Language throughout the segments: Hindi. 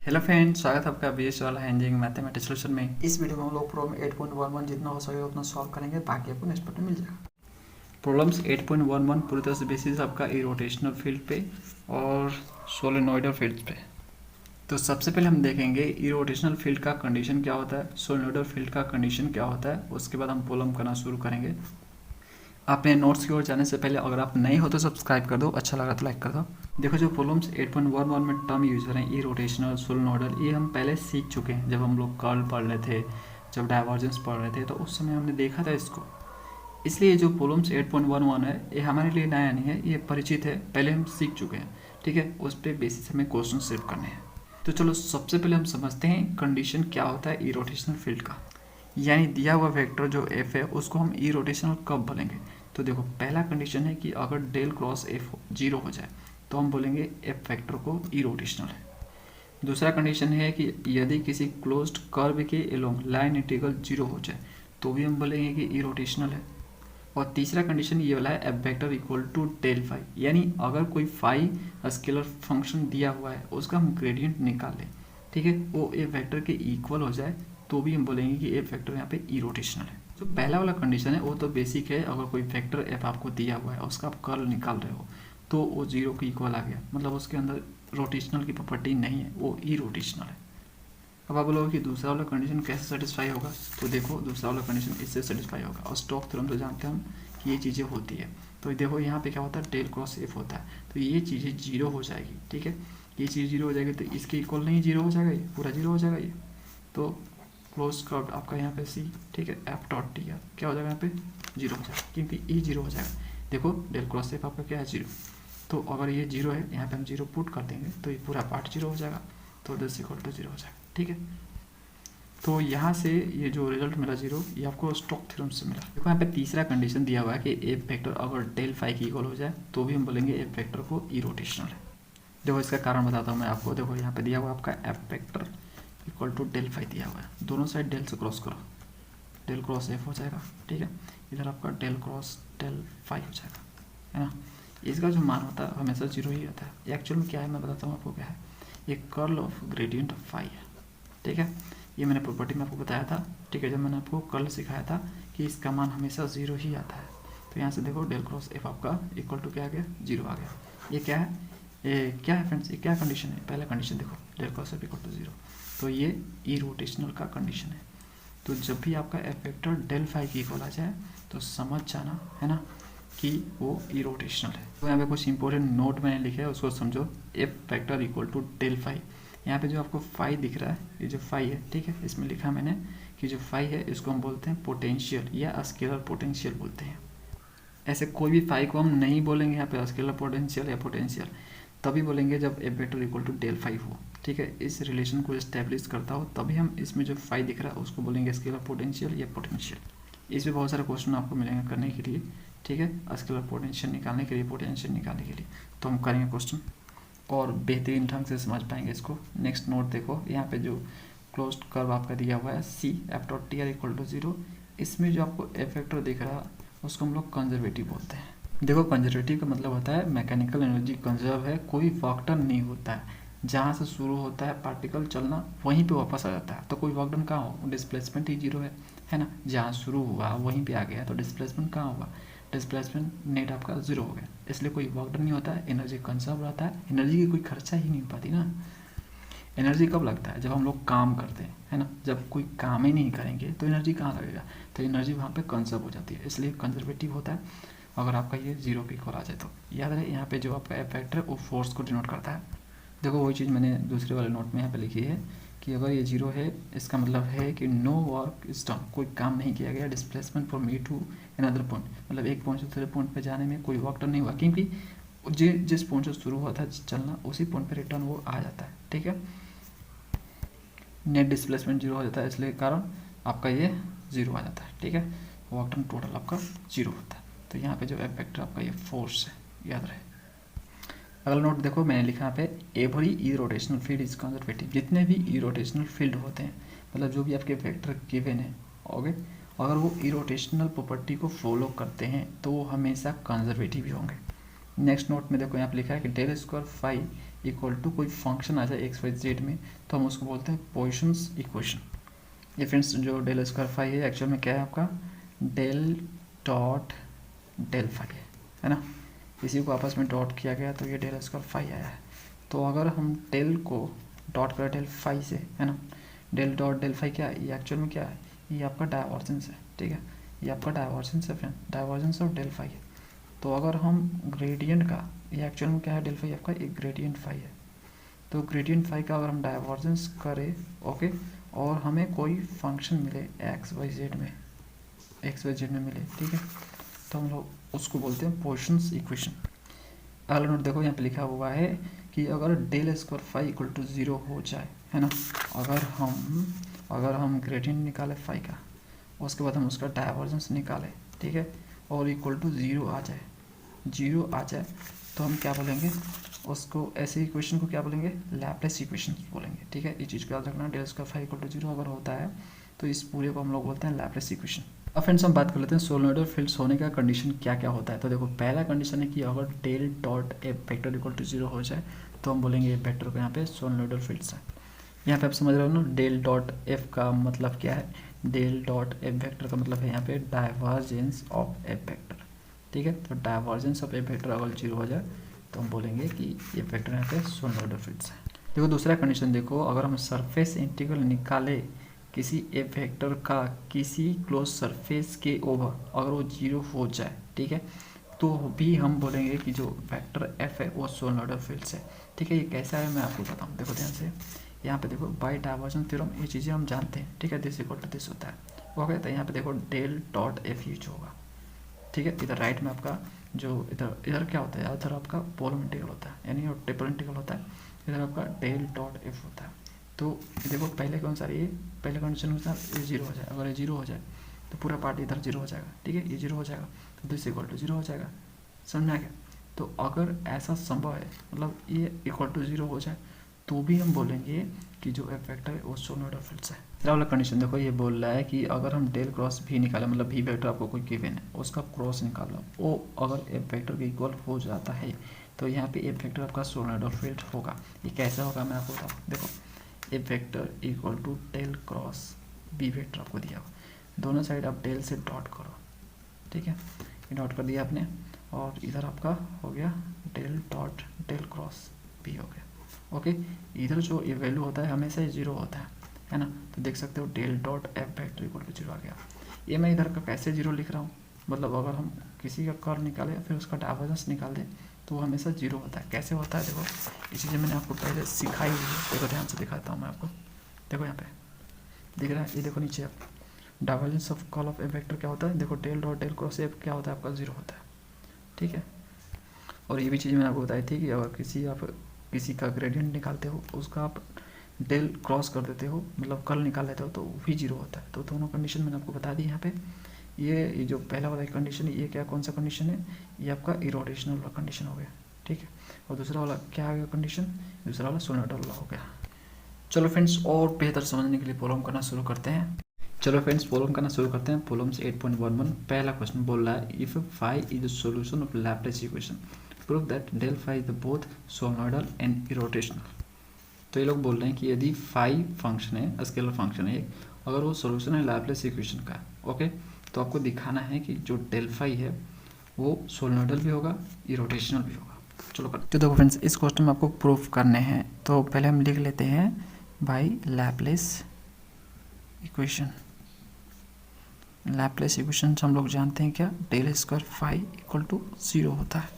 हेलो फ्रेंड्स, स्वागत है आपका बीएस वाला इंजीनियरिंग मैथमेटिक्स सॉल्यूशन में। इस वीडियो में हम लोग प्रॉब्लम 8.11 जितना हो सके उतना सॉल्व करेंगे, बाकी आपको नेक्स्ट पार्ट में मिल जाएगा। प्रॉब्लम्स 8.11 पूरी तरह से बेसिस आपका इरोटेशनल फील्ड पे और सोलेनोइडल फील्ड पे। तो सबसे पहले हम देखेंगे इरोटेशनल फील्ड का कंडीशन क्या होता है, सोलेनोइडल फील्ड का कंडीशन क्या होता है, उसके बाद हम प्रॉब्लम करना शुरू करेंगे। अपने नोट्स की ओर जाने से पहले अगर आप नए हो तो सब्सक्राइब कर दो, अच्छा लगा तो लाइक कर दो। देखो, जो प्रॉब्लम्स 8.11 में टर्म यूज कर रहे हैं, ई रोटेशनल, सोलेनोइडल, ये हम पहले सीख चुके हैं। जब हम लोग कर्ल पढ़ रहे थे, जब डाइवर्जेंस पढ़ रहे थे, तो उस समय हमने देखा था इसको। इसलिए जो प्रॉब्लम्स 8.11 है ये हमारे लिए नया नहीं है, ये परिचित है, पहले हम सीख चुके हैं। ठीक है, उस पर बेसिस हमें क्वेश्चन सेव करने हैं। तो चलो सबसे पहले हम समझते हैं कंडीशन क्या होता है ई रोटेशनल फील्ड का। यानी दिया हुआ वेक्टर जो एफ है उसको हम ई रोटेशनल कब बोलेंगे। तो देखो, पहला कंडीशन है कि अगर डेल क्रॉस एफ जीरो हो जाए तो हम बोलेंगे एफ वेक्टर को ई रोटेशनल है। दूसरा कंडीशन है कि यदि किसी क्लोज्ड कर्व के एलोंग लाइन इंटीग्रल जीरो हो जाए तो भी हम बोलेंगे कि ई रोटेशनल है। और तीसरा कंडीशन ये वाला है f vector equal to del phi, यानी अगर कोई फाई स्केलर फंक्शन दिया हुआ है उसका हम ग्रेडियंट निकाल लें, ठीक है, वो एफ वेक्टर के इक्वल हो जाए तो भी हम बोलेंगे कि एफ वेक्टर यहाँ पे ई रोटेशनल है। जो पहला वाला कंडीशन है वो तो बेसिक है, अगर कोई वेक्टर एफ आपको दिया हुआ है उसका आप कर्ल निकाल रहे हो तो वो जीरो के इक्वल आ गया, मतलब उसके अंदर रोटेशनल की प्रॉपर्टी नहीं है, वो ई रोटेशनल है। अब आप बोलोगे कि दूसरा वाला कंडीशन कैसे सेटिस्फाई होगा, तो देखो दूसरा वाला कंडीशन इससे सेटिस्फाई होगा, और स्टोक्स थ्योरम से जानते हैं हम कि ये चीज़ें होती है। तो देखो यहाँ पे क्या होता है, डेल क्रॉस एफ होता है, तो ये चीज़ें जीरो हो जाएगी। ठीक है, ये चीज़ जीरो हो जाएगी तो इसके इक्वल नहीं जीरो हो जाएगा, ये पूरा जीरो हो जाएगा ये। तो क्लोज कर्व आपका यहाँ पे सी, ठीक है, एफ डॉट टी क्या हो जाएगा यहाँ पे जीरो हो जाएगा, क्योंकि ई जीरो हो जाएगा। देखो डेल क्रॉस एफ आपका क्या है, जीरो। तो अगर ये जीरो है, यहाँ पे हम जीरो पुट कर देंगे तो ये पूरा पार्ट जीरो हो जाएगा, तो दिस इक्वल टू जीरो हो जाएगा। ठीक है, तो यहाँ से ये जो रिजल्ट मिला जीरो, ये आपको स्टोक थ्योरम से मिला। देखो यहाँ पे तीसरा कंडीशन दिया हुआ है कि एफ वेक्टर अगर डेल फाई की इक्वल हो जाए तो भी हम बोलेंगे एफ वेक्टर को ई रोटेशनल है। देखो इसका कारण बताता हूँ मैं आपको। देखो यहाँ पे दिया हुआ आपका f vector equal to del phi दिया हुआ है, दोनों साइड डेल से क्रॉस करो, डेल क्रॉस एफ हो जाएगा। ठीक है, इधर आपका डेल क्रॉस डेल फाई हो जाएगा, है ना। इसका जो मान होता है हमेशा जीरो ही होता है। एक्चुअल में क्या है मैं बताता हूँ आपको क्या है, ये curl of gradient of phi है। ठीक है, ये मैंने प्रॉपर्टी में आपको बताया था। ठीक है, जब मैंने आपको कर्ल सिखाया था कि इसका मान हमेशा जीरो ही आता है। तो यहाँ से देखो डेल क्रॉस एफ आपका इक्वल टू क्या आ गया, जीरो आ गया। ये क्या है, ये क्या है फ्रेंड्स, ये क्या कंडीशन है, पहला कंडीशन देखो del cross f equal to zero, तो ये ई रोटेशनल का कंडीशन है। तो जब भी आपका एफ वेक्टर डेल फाई की इक्वल आ जाए तो समझ जाना, है ना, कि वो ई रोटेशनल है। तो यहाँ पे कुछ इंपॉर्टेंट नोट मैंने लिखे है, उसको समझो। F vector equal to del phi, यहाँ पे जो आपको फाई दिख रहा है, ये जो फाई है, ठीक है, इसमें लिखा मैंने कि जो फाई है इसको हम बोलते हैं पोटेंशियल या स्केलर पोटेंशियल बोलते हैं। ऐसे कोई भी फाई को हम नहीं बोलेंगे यहाँ पे स्केलर पोटेंशियल या पोटेंशियल, तभी बोलेंगे जब f vector equal to del phi हो। ठीक है, इस रिलेशन को एस्टेब्लिश करता हो तभी हम इसमें जो फाई दिख रहा है उसको बोलेंगे स्केलर पोटेंशियल या पोटेंशियल। इसमें बहुत सारे क्वेश्चन आपको मिलेंगे करने के लिए। ठीक है, स्केलर पोटेंशियल निकालने के लिए, पोटेंशियल निकालने के लिए, तो हम करेंगे क्वेश्चन और बेहतरीन ढंग से समझ पाएंगे इसको। नेक्स्ट नोट देखो, यहाँ पे जो क्लोज्ड कर्व आपका दिया हुआ है c f dot T r equal to zero, इसमें जो आपको एफ वेक्टर दिख रहा है उसको हम लोग कंजर्वेटिव बोलते हैं। देखो कंजर्वेटिव का मतलब होता है मैकेनिकल एनर्जी कंजर्व है, कोई वर्क डन नहीं होता है, जहाँ से शुरू होता है पार्टिकल चलना वहीं पे वापस आ जाता है। तो कोई वर्क डन कहाँ हो, डिस्प्लेसमेंट ही जीरो है ना, जहाँ शुरू हुआ वहीं पे आ गया, तो डिस्प्लेसमेंट कहाँ होगा, डिस्प्लेसमेंट नेट आपका जीरो हो गया, इसलिए कोई वर्क डन नहीं होता है, एनर्जी कंजर्व रहता है, एनर्जी की कोई खर्चा ही नहीं हो पाती ना। एनर्जी कब लगता है, जब हम लोग काम करते हैं, है ना, जब कोई काम ही नहीं करेंगे तो एनर्जी कहाँ लगेगा, तो एनर्जी वहाँ पे कंजर्व हो जाती है, इसलिए कंजर्वेटिव होता है अगर आपका ये जीरो के इक्वल आ जाए तो। याद रहे यहाँ पे जो आपका एफ वेक्टर है वो फोर्स को डिनोट करता है। देखो वही चीज़ मैंने दूसरे वाले नोट में यहाँ पे लिखी है कि अगर ये जीरो है इसका मतलब है कि नो वर्क इज डन, कोई काम नहीं किया गया, displacement from me to another point, मतलब एक पॉइंट से दूसरे पॉइंट पे जाने में कोई वर्क डन नहीं हुआ, क्योंकि जिस पॉइंट से शुरू हुआ था चलना उसी पॉइंट पे रिटर्न वो आ जाता है। ठीक है, नेट डिस्प्लेसमेंट जीरो हो जाता है, इसलिए कारण आपका ये जीरो आ जाता है। ठीक है, वर्क डन टोटल आपका जीरो होता है। तो यहाँ पे जो एफ वेक्टर आपका ये फोर्स है, याद रहे। अगला नोट देखो मैंने लिखा यहाँ पे every E rotational field is conservative, जितने भी ई रोटेशनल फील्ड होते हैं, मतलब जो भी आपके वेक्टर गिवन है, ओके, अगर वो ई रोटेशनल प्रॉपर्टी को फॉलो करते हैं तो वो हमेशा कंजर्वेटिव ही होंगे। नेक्स्ट नोट में देखो यहाँ पे लिखा है कि del square phi equal to कोई फंक्शन आ जाए एक्स वाई जेड में, तो हम उसको बोलते हैं पोजीशंस इक्वेशन। ये फ्रेंड्स जो डेल स्क्वायर फाई है एक्चुअल में क्या है आपका डेल डॉट डेल फाई है ना, इसी को आपस में डॉट किया गया तो ये डेल स्क्वायर फाई आया है। तो अगर हम डेल को डॉट करें डेल फाई से, है ना, डेल डॉट डेल फाई क्या है, ये एक्चुअल में क्या है, ये आपका डाइवर्जेंस है, ठीक है, ये आपका डाइवर्जेंस है friend, divergence of del phi है। तो अगर हम ग्रेडियंट का, ये एक्चुअल में क्या है डेल फाई आपका एक ग्रेडियंट फाई है, तो ग्रेडियंट फाई का अगर हम डाइवर्जेंस करें ओके, और हमें कोई फंक्शन मिले एक्स वाई जेड में, एक्स वाई जेड में मिले, ठीक है, तो हम लोग उसको बोलते हैं पोजीशंस इक्वेशन। अगला नोट देखो यहाँ पे लिखा हुआ है कि अगर del square phi equal to 0 हो जाए, है ना, अगर हम ग्रेडियंट निकाले फाई का, उसके बाद हम उसका डाइवर्जेंस निकालें, ठीक है, और इक्वल टू 0 आ जाए, 0 आ जाए, तो हम क्या बोलेंगे उसको, ऐसे इक्वेशन को क्या बोलेंगे लैप्लेस इक्वेशन बोलेंगे, ठीक है। इस चीज़ को याद रखना, del square phi equal to 0 अगर होता है तो इस पूरे को हम लोग बोलते हैं लैप्लेस इक्वेशन। अब फ्रेंड्स हम बात कर लेते हैं सोलेनोइडल फील्ड्स होने का कंडीशन क्या क्या होता है। तो देखो पहला कंडीशन है कि अगर del dot f vector equal to 0 हो जाए तो हम बोलेंगे एफ वेक्टर को यहाँ पे सोलेनोइडल फील्ड्स है। यहाँ पे आप समझ रहे हो ना, डेल डॉट एफ का मतलब क्या है, डेल डॉट एफ वेक्टर का मतलब है यहाँ पे डाइवर्जेंस ऑफ एफ वेक्टर, ठीक है। तो डाइवर्जेंस ऑफ एफ वेक्टर अगर 0 हो जाए तो हम बोलेंगे कि एफ वेक्टर यहाँ पे सोलेनोइडल फील्ड्स है। देखो दूसरा कंडीशन देखो, अगर हम सरफेस इंटीग्रल निकाले किसी एफ वेक्टर का किसी क्लोज सरफेस के ओवर, अगर वो 0 हो जाए, ठीक है, तो भी हम बोलेंगे कि जो वेक्टर एफ है वो सोलेनोइडल फील्ड्स है, ठीक है। ये कैसा है मैं आपको बताऊँ, देखो ध्यान से, यहाँ पे देखो बाय डाइवर्जन थ्योरम ये चीज़ें हम जानते हैं, ठीक है, दिस इक्वल टू दिस होता है, वो कहता है यहाँ पे देखो डेल डॉट एफ यूज होगा, ठीक है। इधर राइट में आपका जो इधर क्या होता है, इधर आपका पोलम इंटीग्रल होता है, यानी ट्रिपल इंटीग्रल होता है, इधर आपका डेल डॉट एफ होता है। तो देखो पहले के अनुसार ये पहले कंडीशन के अनुसार ये 0 हो जाए, अगर ये 0 हो जाए तो पूरा पार्ट इधर 0 हो जाएगा, ठीक है, ये 0 हो जाएगा तो दिस इक्वल टू 0 हो जाएगा, समझ में आ गया। तो अगर ऐसा संभव है, मतलब ये इक्वल टू 0 हो जाए तो भी हम बोलेंगे कि जो एफ वेक्टर है वो सोलेनोइडल फील्ड्स है। तीसरा वाला कंडीशन देखो, ये बोल रहा है कि अगर हम डेल क्रॉस भी निकालें, मतलब भी वेक्टर आपको कोई गिवन है उसका क्रॉस निकालो, वो अगर एफ वेक्टर के इक्वल हो जाता है तो यहाँ पे एफ वेक्टर आपका सोलेनोइडल फील्ड होगा। ये कैसा होगा मैं आपको बताऊँ, देखो f vector equal to del cross b vector आपको दिया हुआ, दोनों साइड आप डेल से डॉट करो, ठीक है, ये डॉट कर दिया आपने, और इधर आपका हो गया del dot del cross b हो गया, ओके। इधर जो ये वैल्यू होता है हमेशा 0 होता है ना, तो देख सकते हो del dot f vector equal to 0 आ गया। ये मैं इधर का कैसे 0 लिख रहा हूँ, मतलब अगर हम किसी का कर्ल निकालें फिर उसका डाइवर्जेंस निकाल दें तो वो हमेशा 0 होता है। कैसे होता है देखो, ये चीज़ें मैंने आपको पहले सिखाई हुई है, देखो ध्यान से दिखाता हूँ मैं आपको, देखो यहाँ पे दिख रहा है, ये देखो नीचे आप divergence of curl of f vector क्या होता है, देखो del dot del cross f क्या होता है आपका 0 होता है, ठीक है। और ये भी चीज़ मैंने आपको बताई थी कि अगर आप किसी का ग्रेडियंट निकालते हो उसका आप डेल क्रॉस कर देते हो, मतलब कर्ल निकाल लेते हो तो वो भी 0 होता है। तो दोनों कंडीशन मैंने आपको बता दी यहाँ पे। ये जो पहला वाला कंडीशन है ये क्या, कौन सा कंडीशन है, ये आपका इरोटेशनल वाला कंडीशन हो गया, ठीक है। और दूसरा वाला क्या आ गया कंडीशन, दूसरा वाला सोलेनोइडल वाला हो गया। चलो फ्रेंड्स और बेहतर समझने के लिए प्रॉब्लम करना शुरू करते हैं। चलो फ्रेंड्स प्रॉब्लम करना शुरू करते हैं। प्रॉब्लम्स 8.11 पहला क्वेश्चन बोल रहा है if phi is the solution of Laplace equation prove that del phi is both solenoidal and irrotational. तो ये लोग बोल रहे हैं कि यदि फाई फंक्शन है, स्केलर फंक्शन है, अगर वो सॉल्यूशन है लैप्लेस इक्वेशन का, ओके, तो आपको दिखाना है कि जो डेल फाई है वो सोलेनोइडल भी होगा इरोटेशनल भी होगा। चलो कर, तो देखो फ्रेंड्स इस क्वेश्चन में आपको प्रूफ करने हैं, तो पहले हम लिख लेते हैं by Laplace equation. Laplace equation हम लोग जानते हैं क्या, del square phi equal to 0 होता है।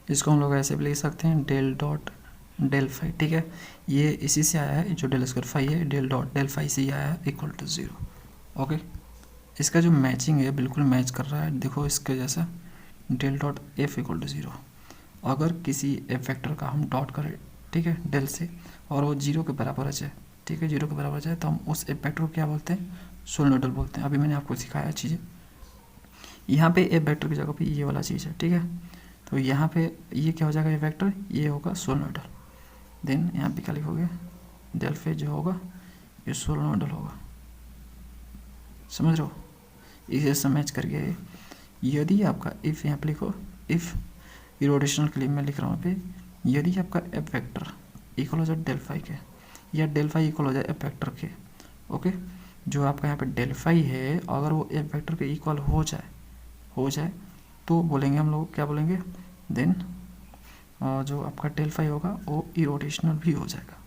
इसको हम लोग ऐसे भी लिख सकते हैं डेल डॉट डेल फाई, ठीक है, ये इसी से आया है, जो डेल स्क्वायर फाई है डेल डॉट डेल फाई से ही आया है इक्वल टू 0, ओके। इसका जो मैचिंग है बिल्कुल मैच कर रहा है, देखो इसके जैसा del dot f equal to 0। अगर किसी एफ वेक्टर का हम डॉट करें, ठीक है, डेल से, और वो 0 के बराबर आ जाए, ठीक है, 0 के बराबर आ जाए, तो हम उस एफ वेक्टर को क्या बोलते हैं, सोलेनोइडल बोलते हैं। अभी मैंने आपको सिखाया चीज़ें, यहाँ पे एफ वेक्टर की जगह पे ये वाला चीज़ है, ठीक है, तो यहाँ पे ये क्या हो जाएगा एफ वेक्टर, ये होगा सोलेनोइडल। देन यहाँ पे क्या लिखोगे, डेल फे जो होगा ये सोलेनोइडल होगा, समझ रहे हो, इसे समझ करके यदि आपका इफ़ यहाँ पे लिखो, इफ़ इरोटेशनल के लिए मैं लिख रहा हूँ यहाँ पे यदि आपका एफ वेक्टर इक्वल हो जाए डेल फाई के या डेल फाई इक्वल हो जाए एफ वेक्टर के, ओके, जो आपका यहाँ पे डेल फाई है अगर वो एफ वेक्टर के इक्वल हो जाए तो बोलेंगे हम लोग क्या बोलेंगे, देन जो आपका डेल फाई होगा वो इरोटेशनल भी हो जाएगा,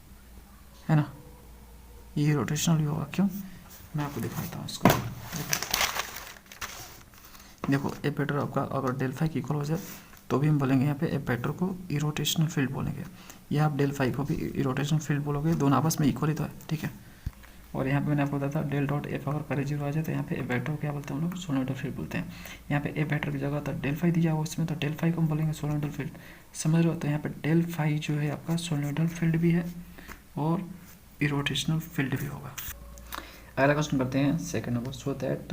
है ना, ये इरोटेशनल भी होगा। क्यों, मैं आपको दिखाता हूँ इसको। देखो एफ वेक्टर आपका अगर डेल फाई की इक्वल हो जाए तो भी हम बोलेंगे यहाँ पे एफ वेक्टर को इरोटेशनल फील्ड बोलेंगे, या आप डेल फाई को भी इरोटेशनल फील्ड बोलोगे, दोनों आपस में इक्वल ही तो है, ठीक है। और यहाँ पे मैंने आपको बताया था डेल डॉट एफ अगर करे जीरो आ जाए तो यहाँ पे एफ वेक्टर को क्या बोलते हैं हम लोग, सोलेनोइडल फील्ड बोलते हैं। यहाँ पे एफ वेक्टर की जगह तो डेल फाई दिया हुआ उसमें, तो डेल फाई को हम बोलेंगे सोलेनोइडल फील्ड, समझ रहे हो। तो यहाँ पे डेल फाई जो है आपका सोलेनोइडल फील्ड भी है और इरोटेशनल फील्ड भी होगा। अगला क्वेश्चन करते हैं second number, so that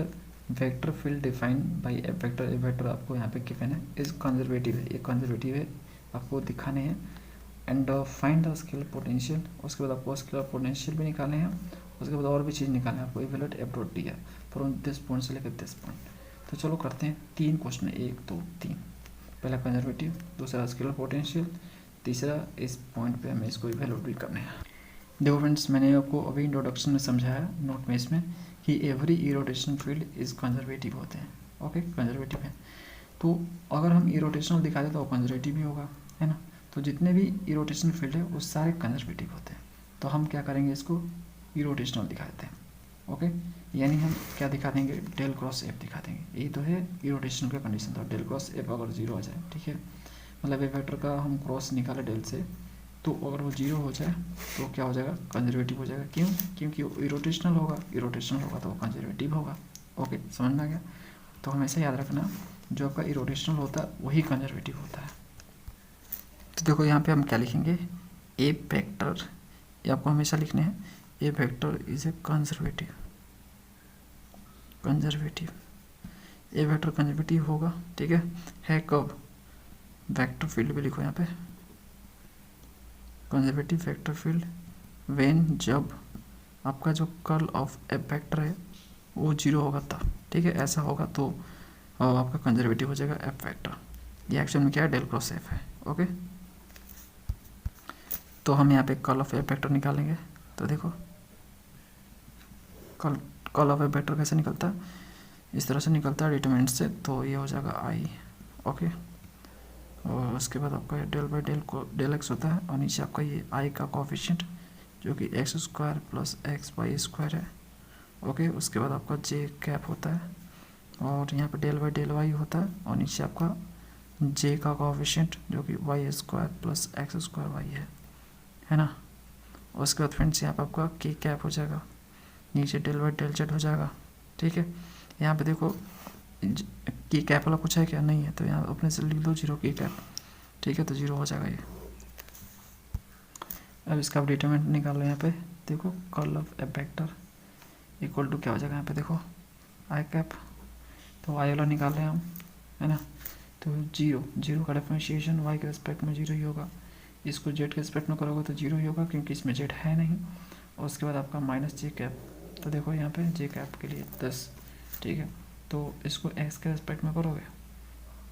vector field defined by F vector आपको यहाँ पे गिवन है, इज कंजर्वेटिव है, ये कंजर्वेटिव है आपको दिखाने हैं। And find the scalar potential, उसके बाद आपको स्केलर पोटेंशियल भी निकालने हैं, उसके बाद और भी चीज़ निकालना है आपको, evaluate F dot D are from this point से लेकर दिस पॉइंट। तो चलो करते हैं, 3 क्वेश्चन है, 1 2 3। पहला कंजर्वेटिव, दूसरा स्केलर पोटेंशियल, तीसरा इस पॉइंट पे हमें इसको इवेलुएट भी करना है। देखो फ्रेंड्स, मैंने आपको अभी इंट्रोडक्शन में समझाया नोट में इसमें कि every irrotational field is conservative होते हैं, ओके, कंजर्वेटिव है। तो अगर हम इरोटेशनल दिखा दें तो कंजर्वेटिव भी होगा, है ना। तो जितने भी इरोटेशनल फील्ड है वो सारे कंजर्वेटिव होते हैं। तो हम क्या करेंगे, इसको इरोटेशनल दिखा देते हैं, ओके, यानी हम क्या दिखा देंगे, डेल क्रॉस एफ दिखा देंगे। यही तो है इरोटेशनल का कंडीशन, तो डेल क्रॉस एफ अगर जीरो आ जाए, ठीक है, मतलब एफ वेक्टर का हम क्रॉस निकाले डेल से, तो अगर वो जीरो हो जाए तो क्या हो जाएगा, कंजर्वेटिव हो जाएगा। क्यों, क्योंकि वो इरोटेशनल होगा तो वो कंजर्वेटिव होगा, ओके, समझ में आ गया। तो हमेशा याद रखना जो आपका इरोटेशनल होता है वही कंजर्वेटिव होता है। तो देखो यहाँ पे हम क्या लिखेंगे, ए वेक्टर, ये आपको हमेशा लिखने हैं, A vector is a conservative, A vector conservative होगा, ठीक है कब, वेक्टर फील्ड भी लिखो यहाँ पे, कंजर्वेटिव वेक्टर फील्ड व्हेन, जब आपका जो कर्ल ऑफ एफ वेक्टर है वो जीरो होगा तब, ठीक है, ऐसा होगा तो आपका कंजर्वेटिव हो जाएगा एफ वेक्टर। ये एक्चुअल में क्या है, डेल क्रॉस एफ है, ओके। तो हम यहाँ पे कर्ल ऑफ एफ वेक्टर निकालेंगे, तो देखो कर्ल ऑफ एफ वेक्टर कैसे निकलता है, इस तरह से निकलता है डिटरमिनेंट से, तो ये हो जाएगा आई, ओके। और उसके बाद आपका डेल बाई डेल एक्स होता है, और नीचे आपका ये आई का कोफिशिएंट जो कि x square plus x Y square है, ओके। उसके बाद आपका जे कैप होता है, और यहाँ पे डेल बाई डेल वाई होता है, और नीचे आपका जे का कोफिशिएंट जो कि y square plus x square y है ना। उसके बाद फ्रेंड्स यहाँ पे आपका के कैप हो जाएगा, नीचे डेल बाई डेल जेड हो जाएगा, ठीक है। यहाँ पे देखो की कैप वाला कुछ है क्या, नहीं है, तो यहाँ अपने से लिख दो जीरो की कैप, ठीक है, तो जीरो हो जाएगा ये। अब इसका डिटरमिनेंट निकाल लो, यहाँ पे देखो curl of f vector equal to क्या हो जाएगा, यहाँ पे देखो आई कैप, तो आई वाला निकाल रहे हैं हम, है ना। तो जीरो का डिफरेंशिएशन वाई के रिस्पेक्ट में जीरो ही होगा, इसको जेड के रिस्पेक्ट में करोगे तो जीरो ही होगा क्योंकि इसमें जेड है नहीं। और उसके बाद आपका माइनस जे कैप, तो देखो यहाँ पे जे कैप के लिए 10, ठीक है, तो इसको एक्स के रिस्पेक्ट में करोगे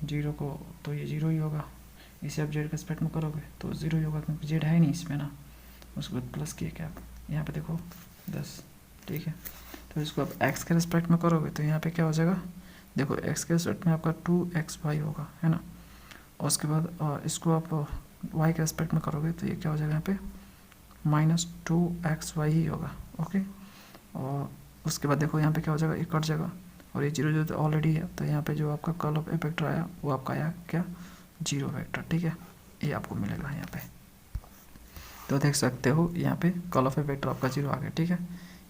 जीरो को तो ये जीरो ही होगा, इसे आप जेड के रिस्पेक्ट में करोगे तो जीरो ही होगा क्योंकि जेड है नहीं इसमें ना। उसके बाद प्लस के कैप, यहाँ पे देखो 10, ठीक है, तो इसको आप एक्स के रिस्पेक्ट में करोगे तो यहाँ पे क्या हो जाएगा, देखो एक्स के रिस्पेक्ट में आपका 2xy होगा, है ना। और उसके बाद इसको आप वाई के रिस्पेक्ट में करोगे तो ये क्या हो जाएगा, यहाँ पे -2xy ही होगा, ओके। और उसके बाद देखो यहाँ पे क्या हो जाएगा, ये कट जाएगा, और ये जीरो जो ऑलरेडी है, तो यहाँ पे जो आपका कर्ल ऑफ एफ वेक्टर आया वो आपका आया क्या, जीरो वेक्टर, ठीक है, ये आपको मिलेगा यहाँ पे। तो देख सकते हो यहाँ पे कर्ल ऑफ एफ वेक्टर आपका जीरो आ गया, ठीक है,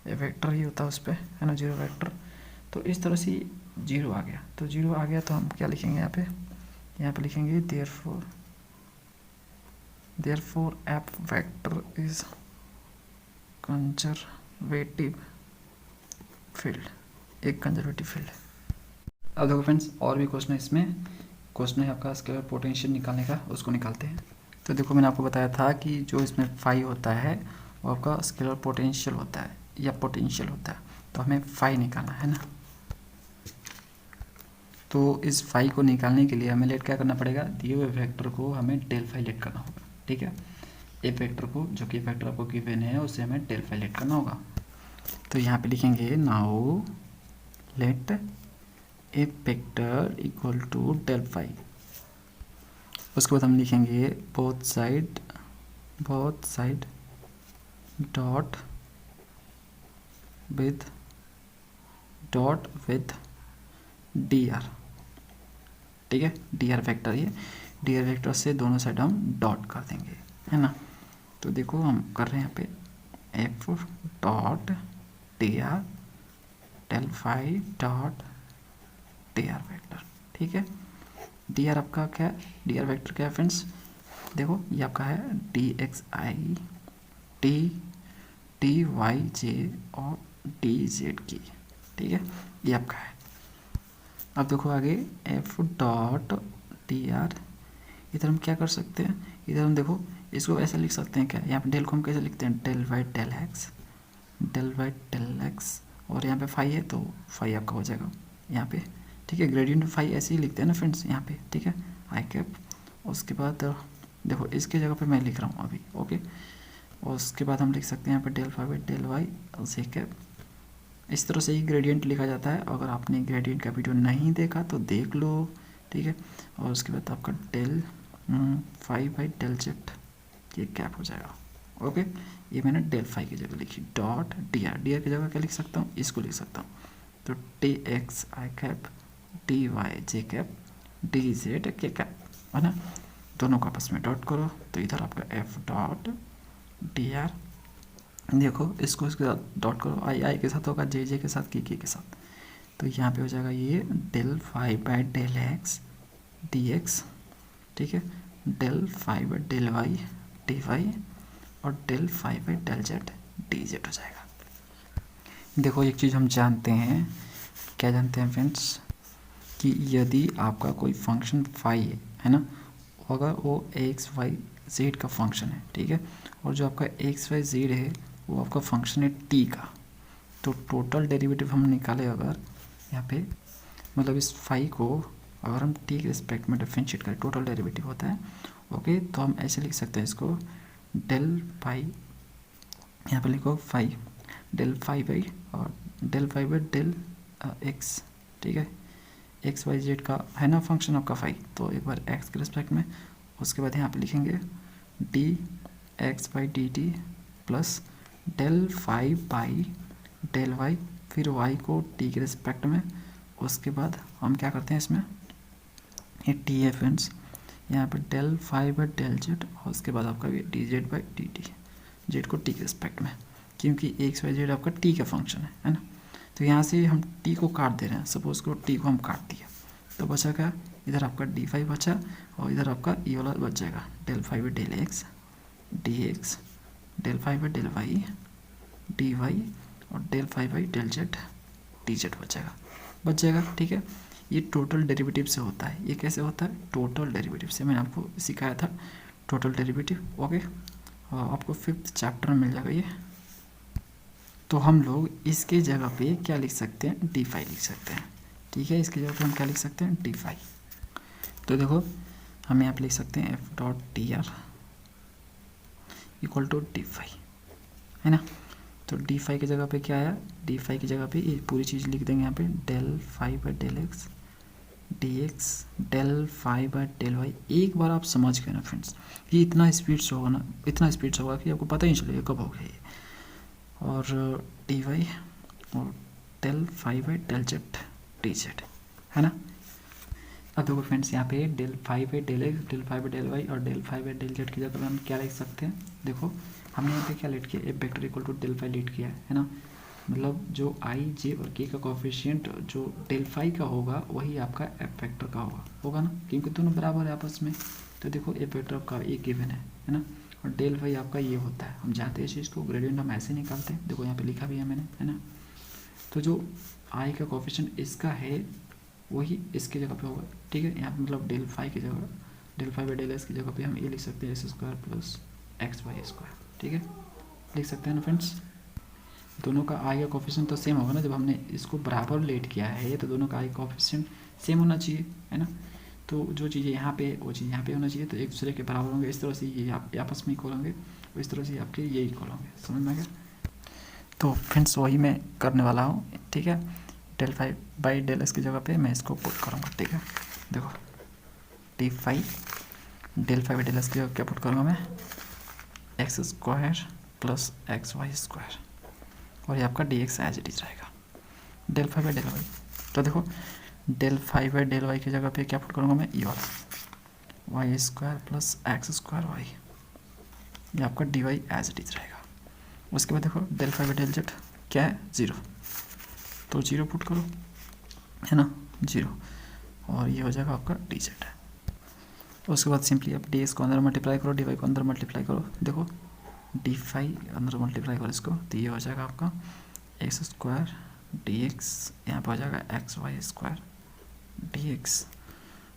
ये वेक्टर ही होता है उस पर, है ना, जीरो वेक्टर। तो इस तरह से जीरो आ गया, तो जीरो आ गया तो हम क्या लिखेंगे यहाँ पे लिखेंगे therefore F vector is conservative field, एक कंजर्वेटिव फील्ड है। अब देखो फ्रेंड्स और भी क्वेश्चन है इसमें, क्वेश्चन है आपका स्केलर पोटेंशियल निकालने का, उसको निकालते हैं। तो देखो मैंने आपको बताया था कि जो इसमें फाई होता है वो आपका स्केलर पोटेंशियल होता है या पोटेंशियल होता है, तो हमें फाई निकालना है ना। तो इस फाई को निकालने के लिए हमें लेट क्या करना पड़ेगा, दिए हुए वेक्टर को हमें डेल फाई लेट करना होगा, ठीक है। ए वेक्टर को, जो कि वेक्टर आपको गिवन है, उसे हमें डेल फाई लेट करना होगा। तो यहाँ पे लिखेंगे now let A vector equal to del phi. उसके बाद हम लिखेंगे both side dot with D R, ठीक है। डी आर वेक्टर, ये डी आर वेक्टर से दोनों साइड हम डॉट कर देंगे, है ना। तो देखो हम कर रहे हैं यहाँ पे F dot D R del phi dot D R vector, ठीक है। डी आर आपका क्या है, डी आर वेक्टर क्या है फ्रेंड्स, देखो ये आपका है D X I D Y J और डी जेड की, ठीक है, ये आपका है। अब देखो आगे एफ डॉट डी आर, इधर हम क्या कर सकते हैं, इधर हम देखो इसको ऐसा लिख सकते हैं क्या, यहाँ पे डेल को हम कैसे लिखते हैं, डेल वाई डेल एक्स, और यहाँ पे फाई है तो फाई आपका हो जाएगा यहाँ पे, ठीक है। ग्रेडियंट फाई ऐसे ही लिखते हैं ना फ्रेंड्स यहाँ पे, ठीक है, आई कैप। उसके बाद देखो इसके जगह पे मैं लिख रहा हूँ अभी, ओके। और उसके बाद हम लिख सकते हैं यहाँ पे del phi by del Y J cap. इस तरह से ही ग्रेडियंट लिखा जाता है। अगर आपने ग्रेडियंट का वीडियो नहीं देखा तो देख लो, ठीक है। और उसके बाद आपका del phi by del Z ये कैप हो जाएगा, ओके। ये मैंने डेल फाई की जगह लिखी, डॉट डी आर की जगह क्या लिख सकता हूँ, इसको लिख सकता हूँ। तो डी एक्स आई cap D Y J cap D Z के कैप, है ना। दोनों को आपस में डॉट करो तो इधर आपका एफ डॉट डी आर, देखो इसको इसके साथ डॉट करो, आई के साथ होगा, जे के साथ, के साथ। तो यहाँ पे हो जाएगा ये del phi by del X D X, ठीक है, del phi by del Y D Y और del phi by del Z D Z हो जाएगा। देखो एक चीज़ हम जानते हैं, क्या जानते हैं फ्रेंड्स, कि यदि आपका कोई फंक्शन फाई है ना, अगर वो एक्स वाई जेड का फंक्शन है, ठीक है, और जो आपका एक्स वाई जेड है वो आपका फंक्शन है टी का, तो टोटल डेरिवेटिव हम निकाले अगर यहाँ पे, मतलब इस फाई को अगर हम टी के रिस्पेक्ट में डिफरेंशिएट करें, टोटल डेरिवेटिव होता है, ओके। तो हम ऐसे लिख सकते हैं इसको डेल फाई, यहाँ पे लिखो फाई डेल फाई बाई और del phi by del X, ठीक है। एक्स वाई जेड का है ना फंक्शन आपका फाई, तो एक बार एक्स के रिस्पेक्ट में, उसके बाद यहाँ पे लिखेंगे D X by D T plus del phi by del Y, फिर वाई को टी के रिस्पेक्ट में। उसके बाद हम क्या करते हैं इसमें, ये टी है फ्रेंड्स, यहाँ पे del phi by del Z, और उसके बाद आपका ये D Z by D T, Z को टी के रिस्पेक्ट में, क्योंकि एक्स वाई जेड आपका टी का फंक्शन है ना। तो यहाँ से हम टी को काट दे रहे हैं, सपोज को टी को हम काट दिया तो बचा क्या, इधर आपका डी फाई बचा और इधर आपका ई वाला बच जाएगा del phi by del X D X, del phi by del Y D Y और del phi by del Z D Z बच जाएगा, ठीक है। ये टोटल डेरिवेटिव से होता है। ये कैसे होता है, टोटल डेरिवेटिव से, मैंने आपको सिखाया था टोटल डेरिवेटिव, ओके। आपको 5th चैप्टर में मिल जाएगा ये। तो हम लोग इसके जगह पे क्या लिख सकते हैं, डी फाई लिख सकते हैं, ठीक है। इसके जगह पे हम क्या लिख सकते हैं, डी फाई। तो देखो हम यहाँ पे लिख सकते हैं F dot D R equal to D phi, है ना। तो डी फाई की जगह पे क्या आया, डी फाई की जगह पे ये पूरी चीज़ लिख देंगे यहाँ पे del phi by del X D X del phi by del Y. एक बार आप समझ गए ना फ्रेंड्स, ये इतना स्पीड से होगा ना, इतना स्पीड से होगा कि आपको पता ही नहीं चलेगा कब हो गया ये। और डी वाई और del phi by del Z D Z, है ना। अब देखो फ्रेंड्स यहाँ पे del phi by del X del phi by del Y और del phi by del Z की जगह हम क्या लिख सकते हैं, देखो हमने यहाँ पे क्या लेट किया, F vector equal to del phi let किया है ना। मतलब जो आई जे और के का कोफिशिएंट जो डेल फाई का होगा वही आपका एफ वेक्टर का होगा ना, क्योंकि दोनों बराबर है आपस में। तो देखो एफ वेक्टर आपका एक गिवन है ना, और डेल फाई आपका ये होता है। हम जानते हैं इस चीज़ को, ग्रेडियंट हम ऐसे निकालते हैं, देखो यहाँ पे लिखा भी है मैंने, है ना। तो जो आई का कोफिशिएंट इसका है वही इसके जगह पे होगा, ठीक है। यहाँ पे मतलब डेल फाई की जगह, del phi by del X की जगह पे हम ये लिख सकते हैं X square plus x Y square, ठीक है, लिख सकते हैं ना फ्रेंड्स। दोनों का आई का कोफिशिएंट तो सेम होगा ना, जब हमने इसको बराबर लेट किया है तो दोनों का आई कोफिशिएंट सेम होना चाहिए, है ना। तो जो चीज़ें यहाँ पे वो चीज़ यहाँ पे होना चाहिए, तो एक दूसरे के बराबर होंगे। इस तरह से ये आपस में इक्वल होंगे, इस तरह से आपके ये इक्वल होंगे। समझ में आ गया? तो फ्रेंड्स वही मैं करने वाला हूँ, ठीक है। Del phi by del X की जगह पे मैं इसको पुट करूँगा, ठीक है। देखो D phi del phi by del X की जगह क्या पुट करूँगा मैं, X square plus x Y square, और ये आपका D X as it is रहेगा, del phi by del Y. तो देखो del phi by del Y की जगह पे क्या पुट करूँगा मैं, ई वाला Y square plus x square Y, ये आपका D Y as it is रहेगा। उसके बाद देखो del phi by del Z क्या है, ज़ीरो, तो जीरो पुट करो, है ना, जीरो, और ये हो जाएगा आपका डी जेड है। उसके बाद सिंपली आप डी एक्स को अंदर मल्टीप्लाई करो, डी वाई को अंदर मल्टीप्लाई करो, देखो डी फाइव अंदर मल्टीप्लाई करो इसको, तो ये हो जाएगा आपका एक्स स्क्वायर डी एक्स, यहाँ पर हो जाएगा X Y square D X,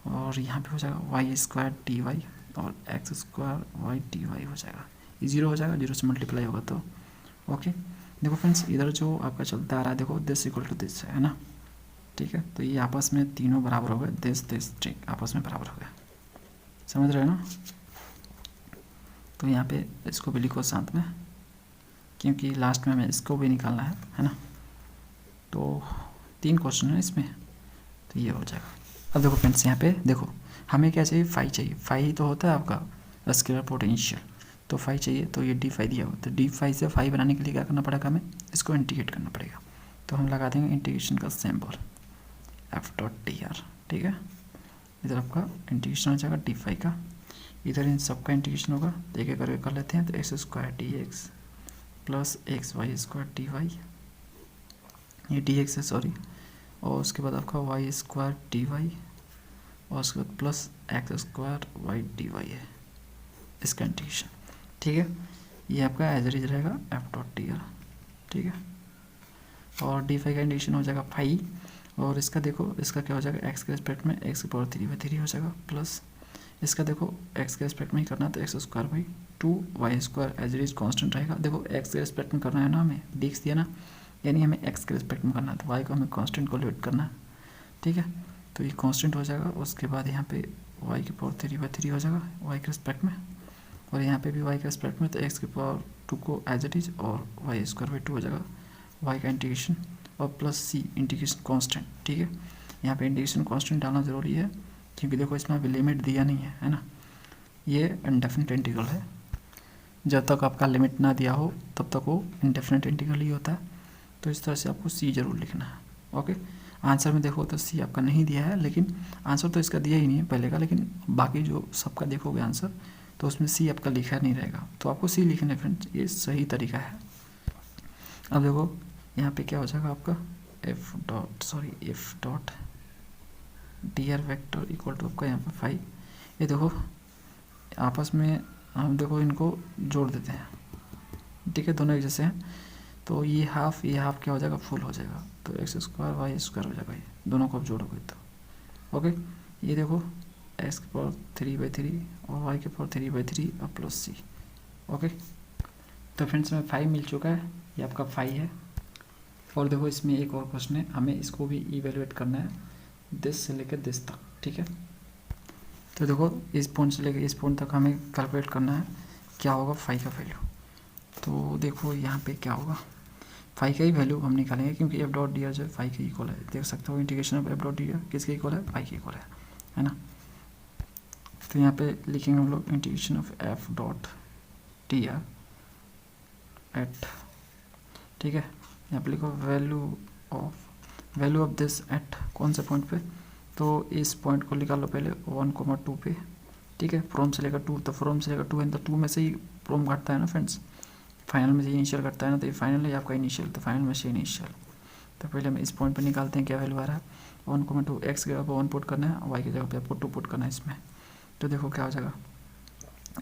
और यहाँ पे हो जाएगा वाई स्क्वायर डी वाई, और X square Y D Y हो जाएगा, ये जीरो हो जाएगा, जीरो से मल्टीप्लाई होगा तो ओके। देखो फ्रेंड्स इधर जो आपका चलता आ रहा है, देखो दिस इक्वल टू दिस है ना, ठीक है। तो ये आपस में तीनों बराबर हो गए, दिस ठीक आपस में बराबर हो गया, समझ रहे हो ना। तो यहाँ पे इसको भी लिखो साथ में, क्योंकि लास्ट में हमें इसको भी निकालना है ना। तो 3 क्वेश्चन है इसमें, तो ये हो जाएगा। अब देखो फ्रेंड्स यहाँ पे देखो हमें क्या चाहिए, फाई चाहिए, फाई तो होता है आपका स्केलर पोटेंशियल, तो फाई चाहिए, तो ये डी फाई दिया हुआ, तो डी फाई से फाई बनाने के लिए क्या करना पड़ेगा, हमें इसको इंटीग्रेट करना पड़ेगा। तो हम लगा देंगे इंटीग्रेशन का symbol F dot D R, ठीक है। इधर आपका इंटीग्रेशन हो जाएगा डी फाई का, इधर इन सब का इंटीग्रेशन होगा, तो एक एक करके कर लेते हैं। तो X square D X plus x Y square D Y, ये डी एक्स है सॉरी, और उसके बाद आपका वाई स्क्वायर डी वाई, और उसके बाद plus x square Y D Y है इसका इंटीग्रेशन, ठीक है। ये आपका एज इट इज रहेगा एफ डॉट डी आर, ठीक है। और डी फाई का इंटीग्रेशन हो जाएगा फाई, और इसका देखो इसका क्या हो जाएगा, एक्स के रिस्पेक्ट में एक्स की पावर 3/3 हो जाएगा, प्लस इसका देखो एक्स के रिस्पेक्ट में ही करना है, तो X square by 2 Y square as it is constant रहेगा। देखो एक्स के रिस्पेक्ट में करना है ना, हमें डी एक्स दिया ना, यानी हमें एक्स के रिस्पेक्ट में करना है, तो वाई को हमें कांस्टेंट को लिमिट करना है, ठीक है। तो ये कांस्टेंट हो जाएगा, उसके बाद यहाँ पे वाई की पावर 3/3 हो जाएगा वाई के रिस्पेक्ट में, और यहाँ पे भी वाई के रिस्पेक्ट में, तो एक्स की पावर 2 को एज इट इज, और वाई स्क्वायर बाई 2 हो जाएगा वाई का इंटीग्रेशन, और प्लस सी इंटीग्रेशन कांस्टेंट, ठीक है। यहाँ पे इंटीग्रेशन कांस्टेंट डालना ज़रूरी है, क्योंकि देखो इसमें अभी लिमिट दिया नहीं है ना, ये इनडेफिनिट इंटीग्रल है, जब तक आपका लिमिट ना दिया हो तब तक वो इनडेफिनिट इंटीग्रल ही होता है। तो इस तरह से आपको सी जरूर लिखना है, ओके। आंसर में देखो तो सी आपका नहीं दिया है, लेकिन आंसर तो इसका दिया ही नहीं है पहले का, लेकिन बाकी जो सबका देखोगे आंसर तो उसमें सी आपका लिखा नहीं रहेगा, तो आपको सी लिखना है फ्रेंड्स, ये सही तरीका है। अब देखो यहाँ पे क्या हो जाएगा आपका F dot D R vector equal to आपका यहाँ पे फाई, ये देखो आपस में हम देखो इनको जोड़ देते हैं, ठीक है, दोनों एक जैसे हैं, तो ये हाफ क्या हो जाएगा, फुल हो जाएगा, तो एक्स स्क्वायर वाई स्क्वायर हो जाएगा, ये दोनों को आप जोड़ोगे तो ओके। ये देखो एक्स की पावर 3/3 और वाई की पावर 3/3 और प्लस सी, ओके। तो फ्रेंड्स में 5 मिल चुका है, ये आपका 5 है। और देखो इसमें एक और क्वेश्चन है, हमें इसको भी इवेलुएट करना है दिस से लेकर दिस तक, ठीक है। तो देखो इस पॉइंट से लेकर इस पॉइंट तक हमें कैलकुलेट करना है क्या होगा 5 का वैल्यू। तो देखो यहाँ पे क्या होगा, 5 का ही वैल्यू हम निकालेंगे, क्योंकि एफ डॉट डी आर जो है 5 के इक्वल है, देख सकते हो integration of F dot D are किसके इक्वल है, 5 के इक्वल है ना। तो यहाँ पे लिखेंगे हम लोग integration of F dot D R at, ठीक है। यहाँ पे लिखो वैल्यू ऑफ दिस एट कौन से पॉइंट पे, तो इस पॉइंट को निकाल लो पहले 1,2 पे, ठीक है। फ्रॉम से लेकर 2, तो फ्रॉम से लेकर 2 है, तो 2 में से ही फ्रॉम घटता है ना फ्रेंड्स, फाइनल में से इनिशियल घटता है ना, तो ये फाइनल है आपका इनिशियल, तो फाइनल में से इनिशियल। तो पहले हम इस पॉइंट पे निकालते हैं क्या वैल्यू आ रहा है, 1,2 एक्स की जगह पर 1 पुट करना है, वाई की जगह पे आपको 2 पुट करना है इसमें। तो देखो क्या हो जाएगा,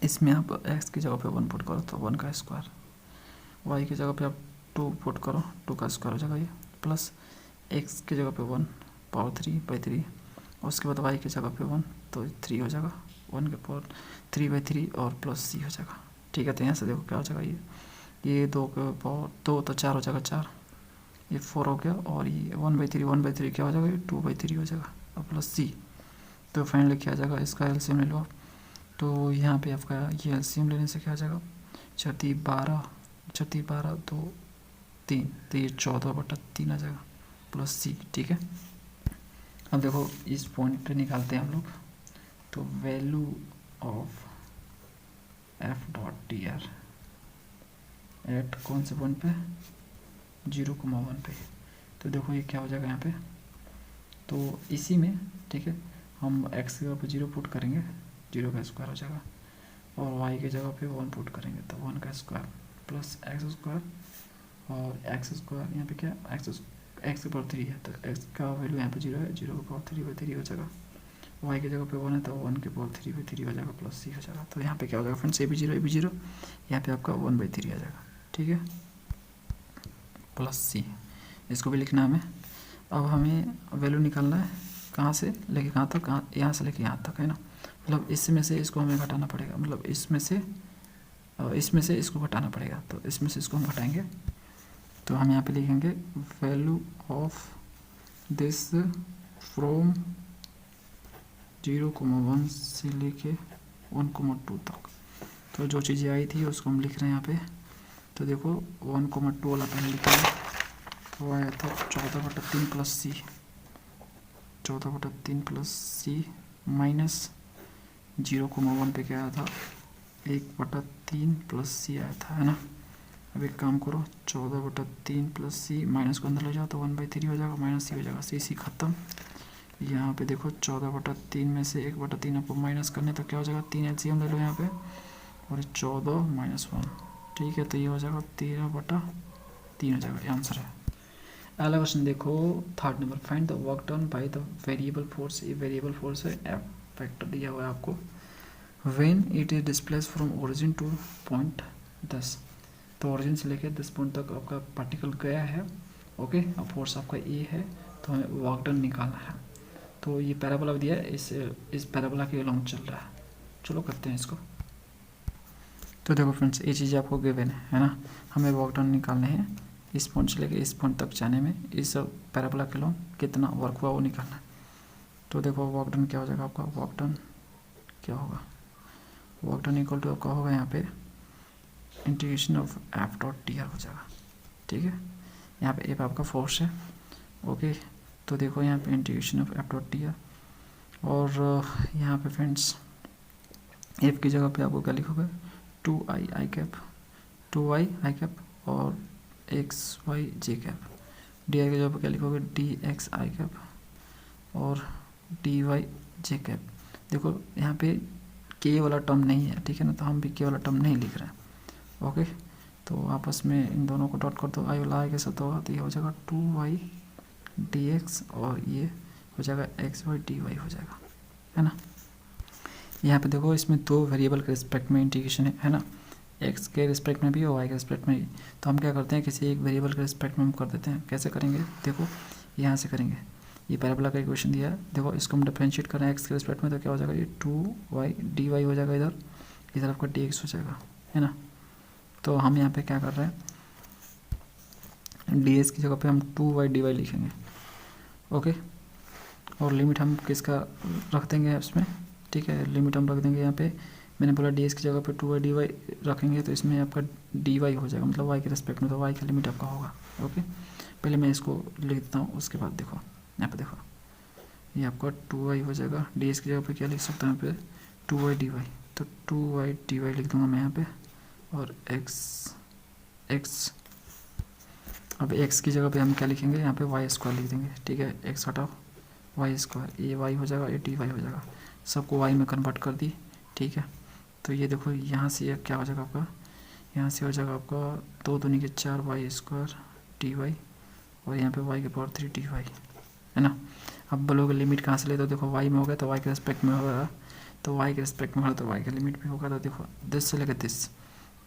इसमें आप एक्स की जगह पे 1 पुट करो तो 1 का स्क्वायर, वाई की जगह पे आप 2 पुट करो 2 का स्क्वायर हो जाएगा ये, प्लस एक्स की जगह पे 1 पावर 3/3, उसके बाद वाई की जगह पे 1 तो 3 हो जाएगा, 1 के पावर 3/3 और प्लस सी हो जाएगा, ठीक है। तो यहाँ से देखो क्या हो जाएगा, ये 2 के पावर 2 तो 4 हो जाएगा, 4 ये 4 हो गया, और ये 1/3 क्या हो जाएगा, ये 2/3 हो जाएगा, और प्लस सी, तो फाइनली क्या आ जाएगा, इसका एलसीएम ले लो आप। तो यहाँ पे आपका ये एलसीएम लेने से क्या आ जाएगा, 4 2 3, तो ये 14/3 आ जाएगा प्लस सी। ठीक है, अब देखो इस पॉइंट पे निकालते हैं हम लोग। तो value of F dot T R at कौन से पॉइंट पे, 0,1 पे। तो देखो ये क्या हो जाएगा यहाँ पे, तो इसी में ठीक है हम x की जगह पे 0 पुट करेंगे, 0 का स्क्वायर हो जाएगा, और y की जगह पे 1 पुट करेंगे तो 1 का स्क्वायर प्लस एक्स स्क्वायर, और एक्स स्क्वायर यहाँ पे क्या, एक्स के पावर 3 है तो x का वैल्यू यहाँ पे 0 है, 0 का पावर 3/3 हो जाएगा, y की जगह पे 1 है तो 1 के पावर 3/3 हो जाएगा प्लस सी हो जाएगा। तो यहाँ पे क्या हो जाएगा फ्रेंड्स, ए भी 0 यहाँ पे आपका 1/3 आ जाएगा। ठीक है, प्लस सी, इसको भी लिखना है हमें। अब हमें वैल्यू निकालना है कहाँ से लेके कहाँ तक, यहाँ से लेके यहाँ तक, है ना। मतलब इसमें से इसको हमें घटाना पड़ेगा, मतलब इसमें से इसको घटाना पड़ेगा, तो इसमें से इसको हम घटाएंगे। तो हम यहाँ पे लिखेंगे वैल्यू ऑफ दिस फ्रॉम 0,1 से लेके 1,2 तक। तो जो चीज़ें आई थी उसको हम लिख रहे हैं यहाँ पे। तो देखो 1,2 वाला पहले लिखेंगे, वो आया था 14/3 प्लस सी, 14/3 प्लस सी माइनस 0,1 पे क्या आया था, 1/3 प्लस सी आया था, है ना। अब एक काम करो, 14/3 प्लस सी माइनस को अंदर ले जाओ तो 1/3 हो जाएगा, माइनस सी हो जाएगा, सी खत्म। यहाँ पे देखो 14/3 में से 1/3 आपको माइनस करने तो क्या हो जाएगा, 3 एलसीएम ले लो यहाँ पे, और 14 - 1, ठीक है। तो ये हो जाएगा 13/3 हो जाएगा, ये आंसर है। अगला क्वेश्चन देखो, third number, find the work done by the variable force. ये वेरिएबल फोर्स है, एफ फैक्टर दिया हुआ है आपको। When it is displace from origin two point 10, तो ओरिजिन से लेकर 10 पॉइंट तक आपका पार्टिकल गया है, ओके। अब फोर्स आपका ए है, तो हमें वर्क डन निकालना है। तो ये पैराबोला दिया है, इस पैराबोला के अलॉन्ग चल रहा है। चलो करते हैं इसको। तो देखो फ्रेंड्स, ये चीज़ आपको गिवन है ना, हमें वर्क डन निकालने हैं। इस पॉइंट से लेकर इस पॉइंट तक जाने में इस पैराबोला के अलॉन्ग कितना वर्क हुआ वो निकालना है। तो देखो वर्क डन क्या हो जाएगा आपका, वर्क डन क्या होगा, वर्क डन इक्वल टू आपका होगा यहाँ पे integration of F dot T R हो जाएगा। ठीक है, यहाँ पे एफ आपका फोर्स है, ओके। तो देखो यहाँ पे integration of F dot T R, और यहाँ पे फ्रेंड्स एफ की जगह पे आपको क्या लिखोगे, 2i आई कैप, 2i आई कैप, और xy J cap. D I की जगह पे क्या लिखोगे, dx आई कैप और dy जे कैप। देखो यहाँ पे के वाला टर्म नहीं है, ठीक है ना, तो हम भी के वाला टर्म नहीं लिख रहे हैं, ओके। तो आपस में इन दोनों को डॉट कर दो, आई वाला आई के साथ होगा, तो ये हो जाएगा 2y dx, और ये हो जाएगा xy dy हो जाएगा, है ना। यहाँ पे देखो इसमें 2 वेरिएबल के रिस्पेक्ट में इंटीग्रेशन है ना, x के रिस्पेक्ट में भी और y के रिस्पेक्ट में भी। तो हम क्या करते हैं, किसी एक वेरिएबल के रिस्पेक्ट में हम कर देते हैं। कैसे करेंगे, देखो यहाँ से करेंगे। ये पैराबोला का इक्वेशन दिया है, देखो इसको हम डिफरेंशिएट कर रहे हैं x के रिस्पेक्ट में, तो क्या हो जाएगा, ये 2y dy हो जाएगा, इधर आपका dx हो जाएगा, है ना। तो हम यहाँ पे क्या कर रहे हैं, ds की जगह पे हम 2y dy लिखेंगे, ओके। और लिमिट हम किसका रख देंगे इसमें, ठीक है, लिमिट हम रख देंगे यहाँ पे, मैंने बोला ds की जगह पे 2y dy रखेंगे, तो इसमें आपका dy हो जाएगा, मतलब y के रिस्पेक्ट में, तो y का लिमिट आपका होगा, ओके। पहले मैं इसको लिख देता हूँ, उसके बाद देखो यहाँ पे देखो ये आपका 2y हो जाएगा, ds की जगह पे क्या लिख सकता हूँ यहाँ पे 2y dy, तो 2y dy लिख दूँगा मैं यहाँ पे, और x अब x की जगह पे हम क्या लिखेंगे, यहाँ पे y स्क्वायर लिख देंगे, ठीक है, x हटाओ y स्क्वायर, ये y हो जाएगा, ये dy हो जाएगा, सबको y में कन्वर्ट कर दी, ठीक है। तो ये देखो यहाँ से ये क्या हो जाएगा आपका, यहाँ से हो जाएगा आपका 2 दूनी के 4 y स्क्वायर dy, और यहाँ पे y के पावर 3 dy, है ना। अब बोलोगे लिमिट कहाँ से ले, तो देखो y में होगा तो y के रिस्पेक्ट में होगा, तो y के रिस्पेक्ट में होगा तो y का लिमिट भी होगा। तो देखो 10 से लेकर 10,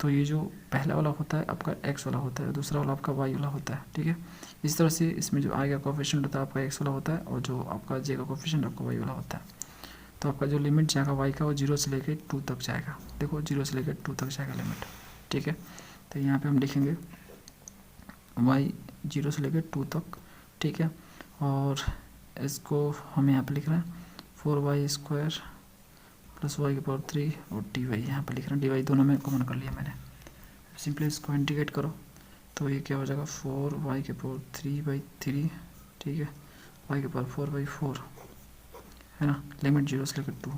तो ये जो पहला वाला होता है आपका x वाला होता है, दूसरा वाला आपका y वाला होता है, ठीक है। इस तरह से इसमें जो i का कोफिशिएंट होता है आपका x वाला होता है, और जो आपका j का कोफिशिएंट आपका y वाला होता है। तो आपका जो लिमिट जाएगा y का, वो 0 से लेकर 2 तक जाएगा, देखो 0 से लेकर 2 तक जाएगा लिमिट, ठीक है। तो यहाँ पे हम लिखेंगे y 0 से लेकर 2 तक, ठीक है। और इसको हम यहाँ पे लिख रहे हैं 4y² प्लस y की पावर 3 और dy यहाँ पर लिख रहे हैं, dy दोनों में कॉमन कर लिया मैंने। सिंपली इसको इंटीग्रेट करो तो ये क्या हो जाएगा 4y की पावर 3/3, ठीक है, y की पावर 4/4 है ना, लिमिट 0 से लेकर 2।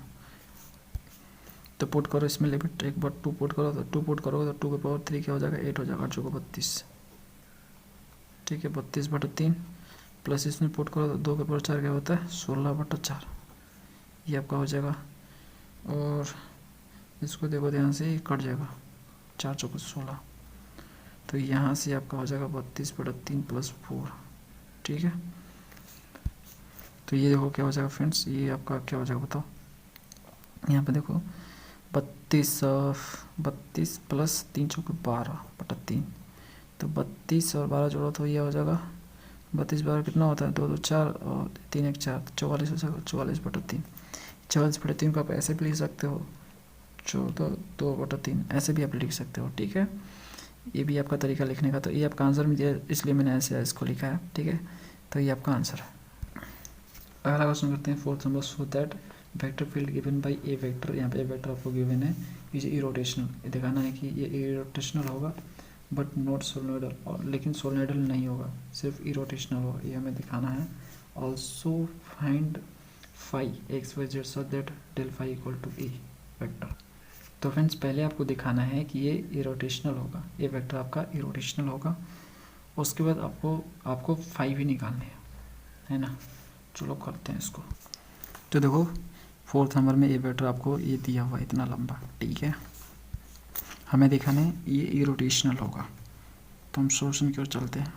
तो पुट करो इसमें लिमिट, एक बार 2 पुट करो तो 2 पुट करोगे तो 2 की पावर 3 क्या हो जाएगा 8 हो जाएगा, 8 को 32, ठीक है, 32/3 प्लस इसमें पुट करो तो 2 के पावर 4 क्या होता है 16/4, ये आपका हो जाएगा। और इसको देखो ध्यान से, ये कट जाएगा, 4 चौको 16, तो यहाँ से आपका हो जाएगा 32/3 प्लस 4, ठीक है। तो ये देखो क्या हो जाएगा फ्रेंड्स, ये आपका क्या हो जाएगा बताओ, यहाँ पे देखो 32 प्लस 3 चौके 12/3, तो 32 और 12 जोड़ो तो ये हो जाएगा 32 12 कितना होता है 2 2 4 और 3 1 4, 44 हो जाएगा, 44/3। 44/3 को आप ऐसे भी लिख सकते हो 14/2/3, ऐसे भी आप लिख सकते हो, ठीक है। ये भी आपका तरीका लिखने का, तो ये आपका आंसर में दिया इसलिए मैंने ऐसे इसको लिखा है, ठीक है। तो ये आपका आंसर है। अगला क्वेश्चन करते हैं 4th number, so that vector field given by A vector, यहाँ पे ए वेक्टर आपको गिवन है, इज इरोटेशनल, ये दिखाना है कि ये इरोटेशनल होगा बट नॉट सोलेनोइडल, और लेकिन सोलेनोइडल नहीं होगा, सिर्फ इरोटेशनल होगा, ये हमें दिखाना है। Also find phi X Y Z so that del phi equal to A vector. तो फ्रेंड्स पहले आपको दिखाना है कि ये इरोटेशनल होगा, ये वेक्टर आपका इरोटेशनल होगा, उसके बाद आपको फाई भी निकालने है ना। चलो करते हैं इसको। तो देखो 4th नंबर में ये वेक्टर आपको ये दिया हुआ इतना लंबा, ठीक है, हमें दिखाना है ये इरोटेशनल होगा, तो हम सोल्यूशन की ओर चलते हैं।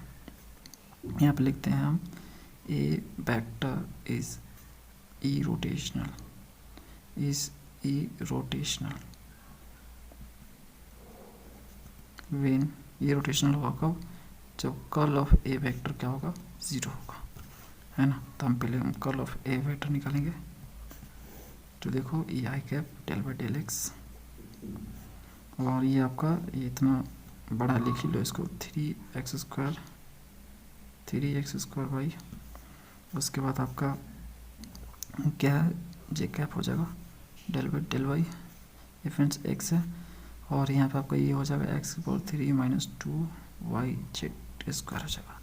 यहाँ पे लिखते हैं हम ए वेक्टर इज इरोटेशनल, व्हेन ये रोटेशनल होगा कब, जब कर्ल ऑफ ए वेक्टर क्या होगा 0 होगा, है ना। तो हम पहले कर्ल ऑफ ए वेक्टर निकालेंगे, तो देखो E I cap del by del X, और ये आपका ये इतना बड़ा लिख लो इसको 3x² बाई, उसके बाद आपका क्या है जे कैप हो जाएगा डेल बाई डेल वाई, ये फ्रेंड्स एक्स है, और यहाँ पे आपका ये हो जाएगा x की पावर 3 - 2y² हो जाएगा।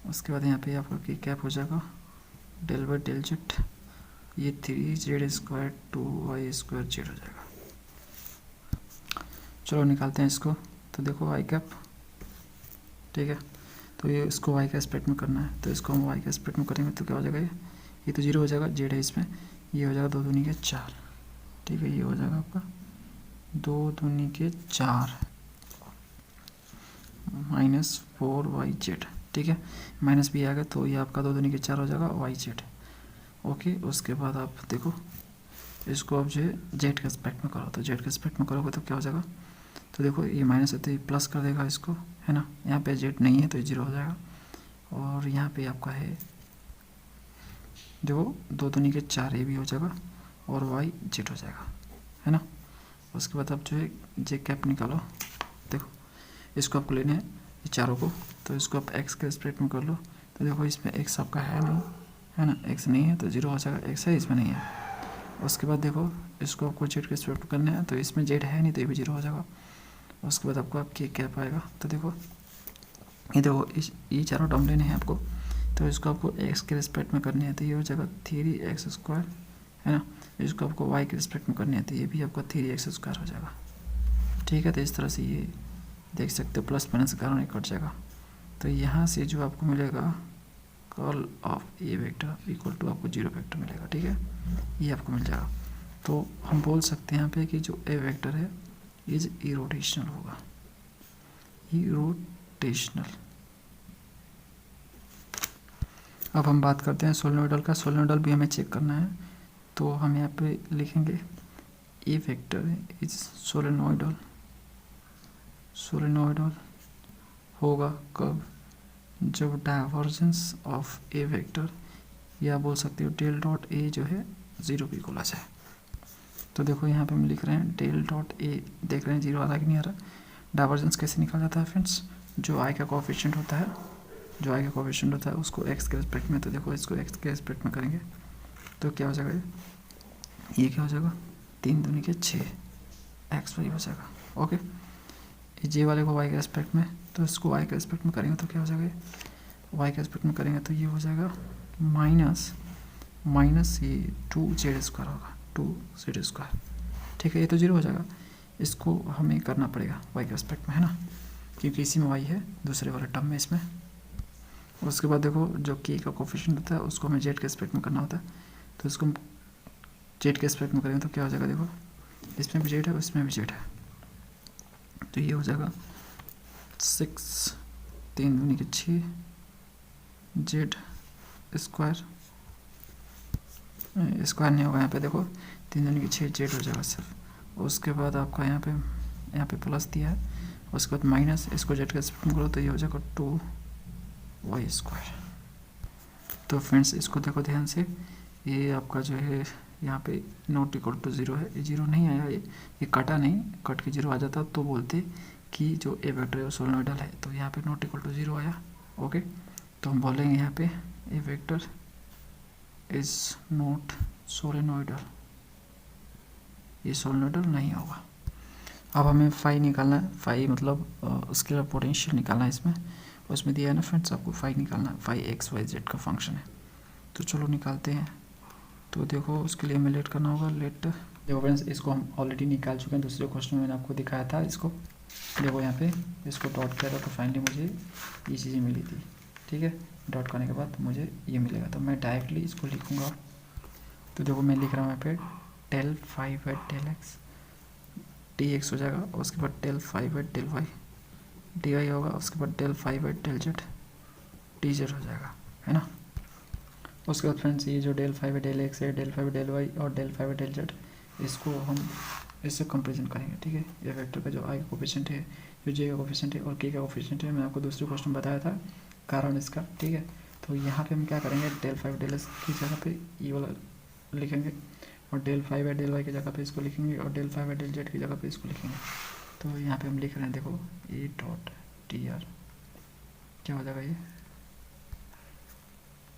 उसके बाद यहाँ पे आपका की कैप हो जाएगा डेल बाई डेल जेड, ये 3z² 2y² जेड हो जाएगा। चलो निकालते हैं इसको, तो देखो y कैप, ठीक है, तो ये इसको y के एस्पेक्ट में करना है, तो इसको हम y के एस्पेक्ट में करेंगे तो क्या हो जाएगा, ये तो 0 हो जाएगा, जेड है इसमें, ये हो जाएगा 2 दूनी के 4, ठीक है, ये हो जाएगा आपका 2 दूनी के 4 -4yz, ठीक है, माइनस भी आ गया तो ये आपका 2 दूनी के 4 हो जाएगा yz, ओके। उसके बाद आप देखो इसको आप जो है जेड के एस्पेक्ट में करो, तो जेड के एस्पेक्ट में करोगे तो क्या हो जाएगा, तो देखो ये माइनस है तो ये प्लस कर देगा इसको, है ना, यहाँ पे जेड नहीं है तो ये 0 हो जाएगा, और यहाँ पे आपका है देखो 2 दूनी के 4 ये भी हो जाएगा, और yz हो जाएगा, है ना। उसके बाद आप जो है जे कैप निकालो, देखो इसको आपको लेने हैं ये चारों को, तो इसको आप x के रिस्पेक्ट में कर लो, तो देखो इसमें x आपका है नहीं, है ना, x नहीं है तो 0 हो जाएगा, x है इसमें नहीं है। उसके बाद देखो इसको आपको जेड के रिस्पेक्ट में करना है, तो इसमें जेड है नहीं तो ये भी 0 हो जाएगा। उसके बाद आपको आपकी कैप आएगा, तो देखो ये चारों टर्म लेने हैं आपको, तो इसको आपको x के रिस्पेक्ट में करनी है, तो ये हो जाएगा 3x², है ना। इसको आपको y के रिस्पेक्ट में करनी है, तो ये भी आपका 3x² हो जाएगा, ठीक है। तो इस तरह से ये देख सकते हो प्लस माइनस के कारण ये कट जाएगा, तो यहाँ से जो आपको मिलेगा curl of A vector equal to आपको 0 वेक्टर मिलेगा, ठीक है, ये आपको मिल जाएगा। तो हम बोल सकते हैं यहाँ पे कि जो ए वेक्टर है इज इरोटेशनल होगा, इरोटेशनल। अब हम बात करते हैं सोलेनोइडल का, सोलेनोइडल भी हमें चेक करना है, तो हम यहाँ पे लिखेंगे ए वेक्टर इज सोलेनोइडल, सोलेनोइडल होगा कब, जब डाइवर्जेंस ऑफ ए वेक्टर, या बोल सकते हो डेल डॉट ए जो है 0 के इक्वल आ जाए। तो देखो यहाँ पे हम लिख रहे हैं डेल डॉट ए, देख रहे हैं 0 आ रहा है कि नहीं आ रहा। डाइवर्जेंस कैसे निकाला जाता है फ्रेंड्स, जो आई का कोएफिशिएंट होता है, उसको एक्स के रिस्पेक्ट में, तो देखो इसको एक्स के रिस्पेक्ट में करेंगे तो क्या हो जाएगा, ये क्या हो जाएगा, 3 दूनी के 6 एक्स वाई हो जाएगा। ओके, जे वाले को वाई के रेस्पेक्ट में, तो इसको वाई के रेस्पेक्ट में करेंगे तो क्या हो जाएगा, वाई के रेस्पेक्ट में करेंगे तो ये हो जाएगा माइनस ये 2z² होगा, 2z²। ठीक है, ये तो 0 हो जाएगा। इसको हमें करना पड़ेगा वाई के रेस्पेक्ट में, है ना, क्योंकि इसी में वाई है दूसरे वाले टर्म में इसमें। उसके बाद देखो जो के का कोफिशिएंट होता है उसको हमें जेड के रेस्पेक्ट में करना होता है, तो इसको हम जेड के रेस्पेक्ट में करेंगे तो क्या हो जाएगा, देखो इसमें भी जेड है उसमें भी जेड है, तो ये हो जाएगा 6 3 दूनी के 6 जेड स्क्वायर नहीं होगा यहाँ पे, देखो 3 दूनी के 6 जेड हो जाएगा सिर्फ। उसके बाद आपका यहाँ पे प्लस दिया है, उसके बाद माइनस, इसको जेड के रेस्पेक्ट में करो तो ये हो जाएगा 2y²। तो फ्रेंड्स इसको देखो ध्यान से, ये आपका जो है यहाँ पे नॉट इक्वल टू 0 है, ये 0 नहीं आया, ये कटा नहीं, कट के 0 आ जाता तो बोलते कि जो ए वेक्टर है वो सोलेनोइडल है, तो यहाँ पे नॉट इक्वल टू 0 आया। ओके, तो हम बोलेंगे यहाँ पे ए वेक्टर इज नॉट सोलेनोइडल, ये सोलेनोइडल नहीं होगा। अब हमें फाई निकालना है, फाई मतलब स्केलर पोटेंशियल निकालना है इसमें, उसमें दिया है ना फ्रेंड्स आपको फाई निकालना है, फाई एक्स वाई जेड का फंक्शन है, तो चलो निकालते हैं। तो देखो उसके लिए हमें लेट करना होगा, लेट देखो फ्रेंड्स इसको हम ऑलरेडी निकाल चुके हैं, दूसरे क्वेश्चन में मैंने आपको दिखाया था इसको। देखो यहाँ पे इसको डॉट किया था तो फाइनली मुझे ये चीज़ें मिली थी। ठीक है, डॉट करने के बाद मुझे ये मिलेगा, तो मैं डायरेक्टली इसको लिखूँगा। तो देखो मैं लिख रहा हूँ यहाँ पे del phi by del X dx हो जाएगा, उसके बाद del phi by del Y dy होगा, उसके बाद del phi by del Z dz हो जाएगा, है ना। उसके बाद फ्रेंड्स ये जो del phi by del X है, del phi by del Y और del phi by del Z, इसको हम इससे कंपेरिजन करेंगे। ठीक है, ये वेक्टर का जो आई का कोफिशिएंट है, जो जे का कोफिशिएंट है और के का कोफिशिएंट है, मैं आपको दूसरे क्वेश्चन में बताया था कारण इसका। ठीक है, तो यहाँ पे हम क्या करेंगे, del phi by del X की जगह पे ये वाला लिखेंगे, और del phi by del Y की जगह पे इसको लिखेंगे, और del phi by del Z की जगह पे इसको लिखेंगे। तो यहाँ पे हम लिख रहे हैं, देखो ए डॉट टी आर क्या हो जाएगा, ये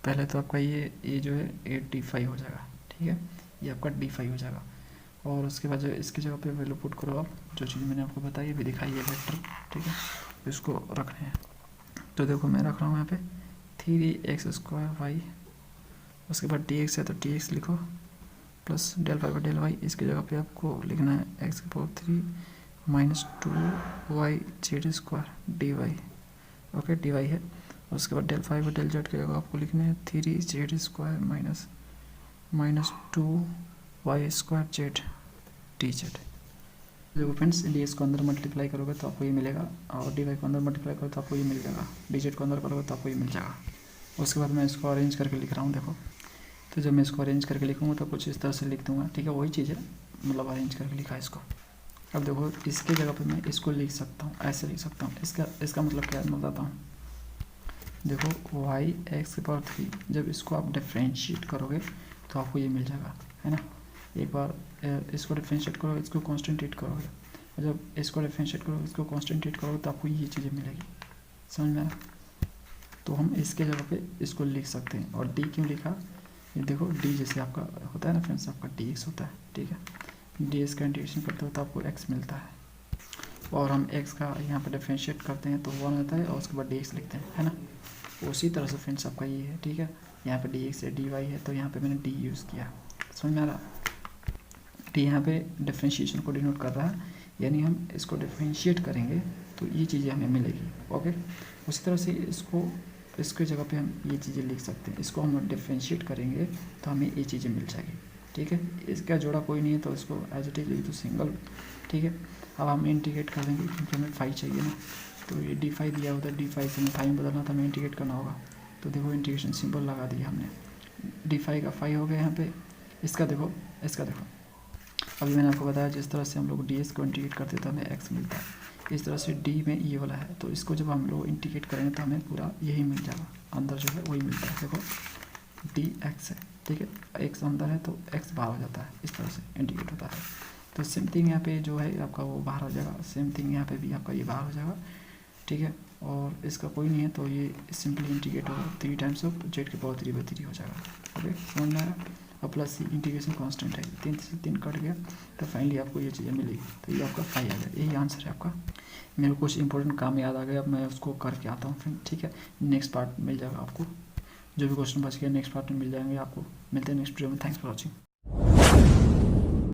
पहले तो आपका ये जो है ए डी फाई हो जाएगा। ठीक है, ये आपका डी फाई हो जाएगा, और उसके बाद जो इसकी जगह पे वैल्यू पुट करो आप, जो चीज़ मैंने आपको बताई अभी दिखाई है वेक्टर। ठीक है, इसको रखने हैं, तो देखो मैं रख रहा हूँ यहाँ पे 3x² वाई, उसके बाद dx है तो dx लिखो, plus del phi by del Y, इसकी जगह पे आपको लिखना है x³ minus 2y z² dy। Okay, dy है, उसके बाद del phi by del Z की जगह आपको लिखना है 3z² minus 2y² Z dz। देखो फ्रेंड्स ds को अंदर मल्टीप्लाई करोगे तो आपको ये मिलेगा, और dy को अंदर मल्टीप्लाई करोगे तो आपको ये मिल जाएगा, dz को अंदर करोगे तो आपको ये मिल जाएगा। उसके बाद मैं इसको अरेंज करके लिख रहा हूँ, देखो तो जब मैं इसको अरेंज करके लिखूँगा तो कुछ इस तरह से लिख दूँगा। ठीक है, वही चीज़ है, मतलब अरेंज करके लिखा है इसको। अब देखो इसके जगह पे मैं इसको लिख सकता हूँ, ऐसे लिख सकता हूँ, इसका मतलब क्या है मैं बताता हूँ। देखो वाई एक्स की पावर 3, जब इसको आप डिफ्रेंशिएट करोगे तो आपको ये मिल जाएगा, है ना। एक बार इसको डिफ्रेंशिएट करो, इसको कॉन्स्टेंटेट करोगे, और जब इसको डिफ्रेंशिएट करो, इसको कॉन्स्टेंटेट करोगे तो आपको ये चीज़ें मिलेगी, समझ में आया। तो हम इसके जगह पे इसको लिख सकते हैं, और डी क्यों लिखा, ये देखो डी जैसे आपका होता है ना फ्रेंड्स, आपका डी एक्स होता है। ठीक है, डी एक्स का इंटीग्रेशन करते हो तो आपको एक्स मिलता है, और हम एक्स का यहाँ पर डिफ्रेंशिएट करते हैं तो 1 आता है, और उसके बाद डी एक्स लिखते हैं, है ना। उसी तरह से फ्रेंड्स आपका ये है। ठीक है, यहाँ पे डी एक्स है, डी वाई है, तो यहाँ पे मैंने डी यूज़ किया, समझ में आ रहा। डी यहाँ पे डिफ्रेंशिएशन को डिनोट कर रहा है, यानी हम इसको डिफ्रेंशिएट करेंगे तो ये चीज़ें हमें मिलेगी। ओके, उसी तरह से इसके जगह पे हम ये चीज़ें लिख सकते हैं, इसको हम डिफ्रेंशिएट करेंगे तो हमें ये चीज़ें मिल जाएगी। ठीक है, इसका जोड़ा कोई नहीं है तो इसको एज इट इज लिख दो सिंगल। ठीक है, अब हम इंटीग्रेट कर देंगे क्योंकि हमें फाई चाहिए ना, तो ये डी फाई दिया होता है, डी फाई से हमें फाई में बदलना था, हमें इंटीग्रेट करना होगा। तो देखो इंटीग्रेशन सिंबल लगा दिया हमने, डी फाई का फाई हो गया यहाँ पे, इसका देखो अभी मैंने आपको बताया जिस तरह से हम लोग डी एस को इंटीग्रेट करते तो हमें एक्स मिलता है, इस तरह से डी में ये वाला है, तो इसको जब हम लोग इंटीग्रेट करेंगे तो हमें पूरा यही मिल जाएगा, अंदर जो है वही मिलता है। देखो डी एक्स है, ठीक है, एक्स अंदर है तो एक्स बाहर हो जाता है, इस तरह से इंटीग्रेट होता है। तो सेम थिंग यहाँ पे जो है आपका वो बाहर हो जाएगा, सेम थिंग यहाँ पे भी आपका ये बाहर हो जाएगा। ठीक है, और इसका कोई नहीं है तो ये सिंपली इंटीग्रेट होगा 3 टाइम्स ऑफ जेड की पावर 3/3 हो जाएगा। ओके, समझ में आया। और प्लस सी इंटीग्रेशन कांस्टेंट है, 3 से 3 कट गया तो फाइनली आपको ये चीज़ें मिलेगी, तो ये आपका 5 आ गया। यही आंसर है आपका। मेरे को कुछ इंपॉर्टेंट काम याद आ गया, अब मैं उसको करके आता हूँ फ्रेंड, ठीक है। नेक्स्ट पार्ट मिल जाएगा आपको, जो भी क्वेश्चन बच गया नेक्स्ट पार्ट में मिल जाएंगे आपको। मिलते हैं नेक्स्ट वीडियो में। Thanks for watching.